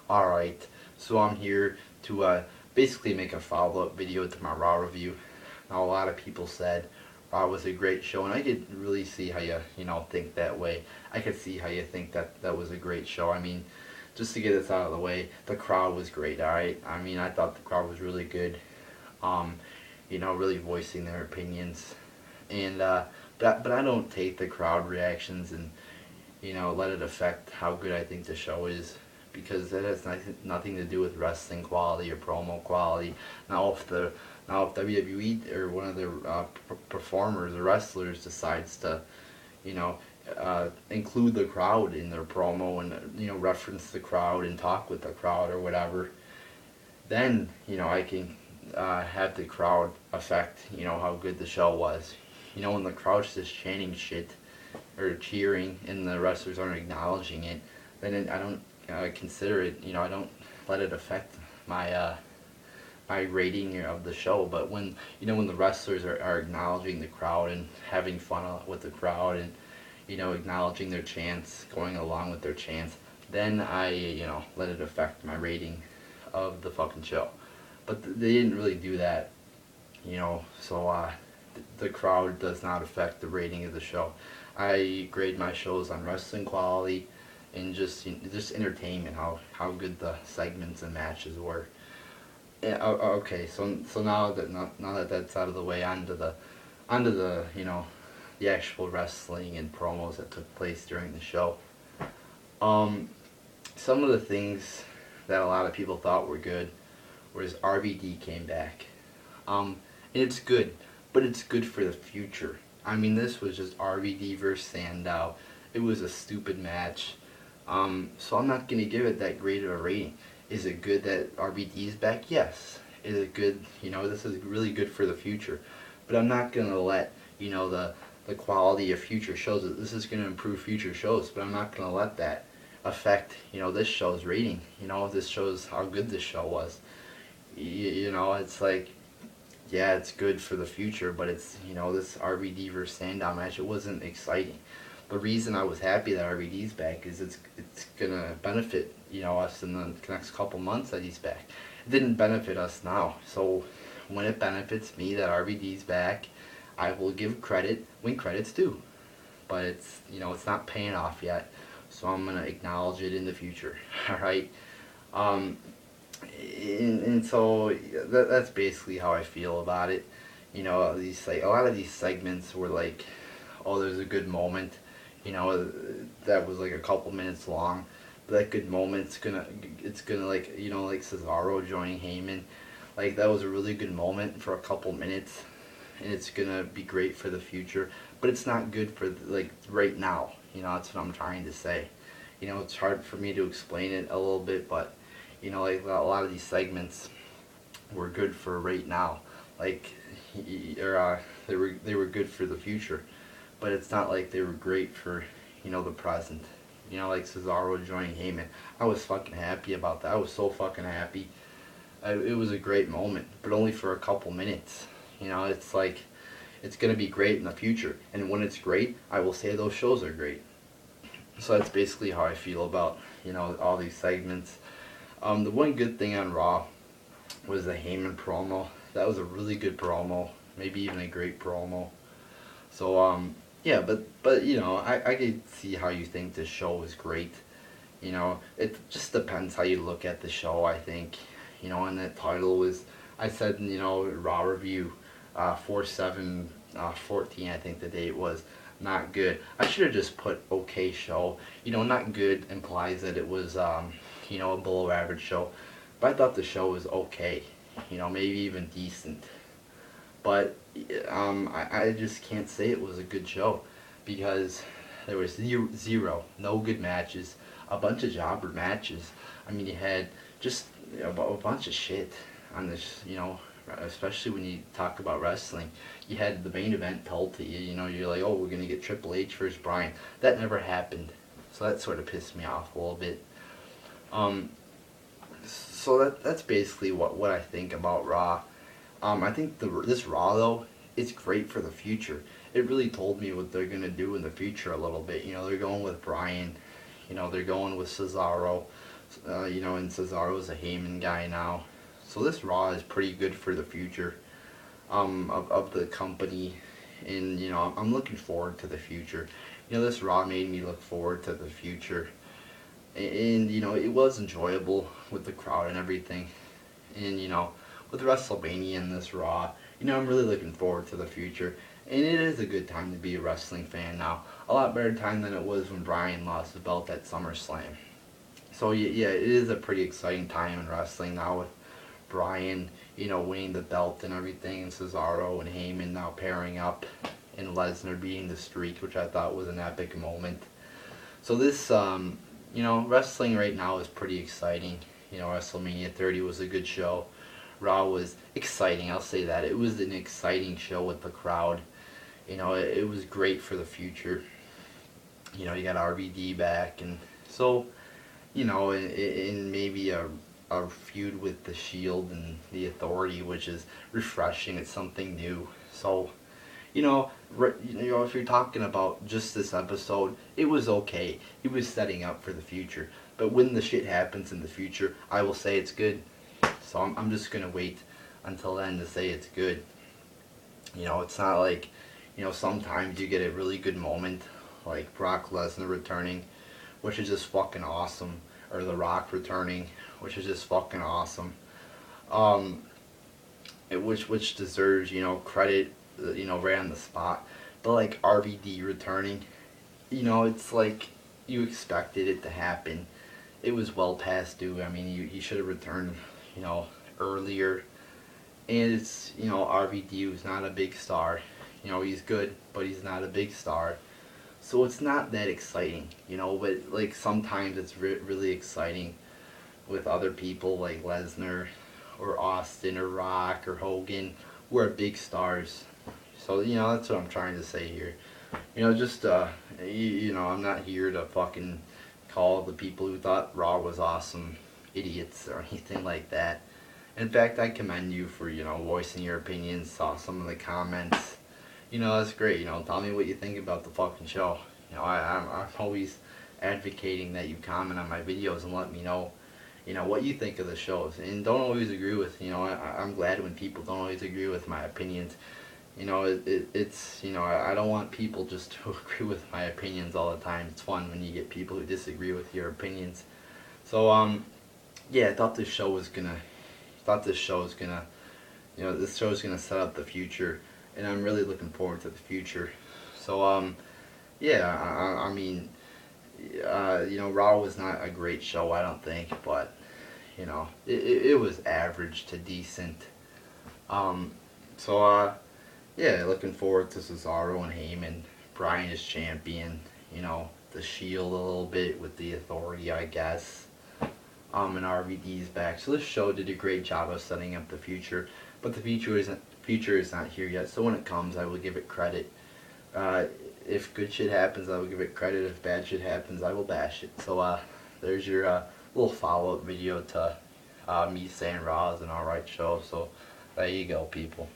Alright, so I'm here to basically make a follow-up video to my Raw review. Now, a lot of people said Raw was a great show, and I could really see how you think that way. I could see how you think that that was a great show. I mean, just to get this out of the way, the crowd was great, alright? I mean, I thought the crowd was really good, um, really voicing their opinions. And, but I don't take the crowd reactions and, let it affect how good I think the show is, because that has nothing to do with wrestling quality or promo quality. Now if WWE or one of their performers or wrestlers decides to, include the crowd in their promo and reference the crowd and talk with the crowd or whatever, then I can have the crowd affect how good the show was. When the crowd's just chanting shit or cheering and the wrestlers aren't acknowledging it, then I don't consider it. I don't let it affect my my rating of the show. But when the wrestlers are acknowledging the crowd and having fun with the crowd and acknowledging their chants, going along with their chants, then I let it affect my rating of the fucking show. But they didn't really do that, so the crowd does not affect the rating of the show. I grade my shows on wrestling quality and just entertainment, how good the segments and matches were. Yeah, okay, so now that that's out of the way, onto the the actual wrestling and promos that took place during the show. Um, some of the things that a lot of people thought were good was RVD came back. And it's good, but it's good for the future. I mean, this was just RVD versus Sandow. It was a stupid match. So I'm not going to give it that great of a rating. Is it good that RVD is back? Yes. Is it good? This is really good for the future. But I'm not going to let, the quality of future shows. This is going to improve future shows, but I'm not going to let that affect, this show's rating. This shows how good this show was. It's like, yeah, it's good for the future, but it's, this RVD versus Sandow match, it wasn't exciting. The reason I was happy that RVD's back is it's gonna benefit us in the next couple months that he's back. It didn't benefit us now, so when it benefits me that RVD's back, I will give credit when credit's due. But it's not paying off yet, so I'm gonna acknowledge it in the future. All right. Um, and so that's basically how I feel about it. A lot of these segments were like, oh, there's a good moment. That was like a couple minutes long. But that good moment's it's gonna like like Cesaro joining Heyman, like that was a really good moment for a couple minutes, and it's gonna be great for the future. But it's not good for like right now. That's what I'm trying to say. It's hard for me to explain it a little bit, but like a lot of these segments were good for right now, like or they were good for the future, but it's not like they were great for the present. Like Cesaro joining Heyman, I was fucking happy about that. I was so fucking happy. It was a great moment, but only for a couple minutes. It's like it's gonna be great in the future, and when it's great, I will say those shows are great. So that's basically how I feel about all these segments. The one good thing on Raw was the Heyman promo. That was a really good promo, maybe even a great promo. So yeah, but I could see how you think this show was great. It just depends how you look at the show, I think. And that title was, I said, Raw review, 4/7/14, I think the date was. Not good. I should have just put okay show. Not good implies that it was a below average show. But I thought the show was okay. Maybe even decent. But I just can't say it was a good show, because there was zero, no good matches, a bunch of jobber matches. I mean, you had just a bunch of shit on this, especially when you talk about wrestling. You had the main event told to you, you're like, oh, we're going to get Triple H versus Bryan. That never happened. So that sort of pissed me off a little bit. So that's basically what I think about Raw. I think this Raw, though, it's great for the future. It really told me what they're going to do in the future a little bit. They're going with Bryan. They're going with Cesaro. And Cesaro's a Heyman guy now. So this Raw is pretty good for the future of the company. And, I'm looking forward to the future. This Raw made me look forward to the future. And, it was enjoyable with the crowd and everything. And, with WrestleMania and this Raw, I'm really looking forward to the future. And it is a good time to be a wrestling fan now. A lot better time than it was when Bryan lost the belt at SummerSlam. So yeah, it is a pretty exciting time in wrestling now with Bryan, winning the belt and everything, and Cesaro and Heyman now pairing up, and Lesnar beating the Streak, which I thought was an epic moment. So this, wrestling right now is pretty exciting. WrestleMania 30 was a good show. Raw was exciting, I'll say that. It was an exciting show with the crowd. It was great for the future. You got RVD back, and so, in maybe a feud with the Shield and the Authority, which is refreshing. It's something new. So, if you're talking about just this episode, it was okay. It was setting up for the future. But when the shit happens in the future, I will say it's good. So I'm just gonna wait until then to say it's good. It's not like, sometimes you get a really good moment, like Brock Lesnar returning, which is just fucking awesome, or The Rock returning, which is just fucking awesome. Which deserves, credit, right on the spot. But like RVD returning, it's like you expected it to happen. It was well past due. I mean, he should have returned, earlier. And it's, RVD was not a big star. He's good, but he's not a big star. So it's not that exciting, but like sometimes it's really exciting with other people like Lesnar or Austin or Rock or Hogan, who are big stars. So, that's what I'm trying to say here. I'm not here to fucking call the people who thought Raw was awesome idiots or anything like that. In fact, I commend you for, voicing your opinions, saw some of the comments. That's great, tell me what you think about the fucking show. I'm always advocating that you comment on my videos and let me know, what you think of the shows. And don't always agree with, I'm glad when people don't always agree with my opinions. It's, I don't want people just to agree with my opinions all the time. It's fun when you get people who disagree with your opinions. So, yeah, I thought this show was gonna, this show is gonna set up the future, and I'm really looking forward to the future. So, yeah, I mean, Raw was not a great show, I don't think, but, it was average to decent. So, yeah, looking forward to Cesaro and Heyman. Bryan is champion, the Shield a little bit with the Authority, I guess. And RVD's back. So this show did a great job of setting up the future, but the future is not here yet. So when it comes, I will give it credit. If good shit happens, I will give it credit. If bad shit happens, I will bash it. So there's your little follow-up video to me saying Raw is an alright show. So there you go, people.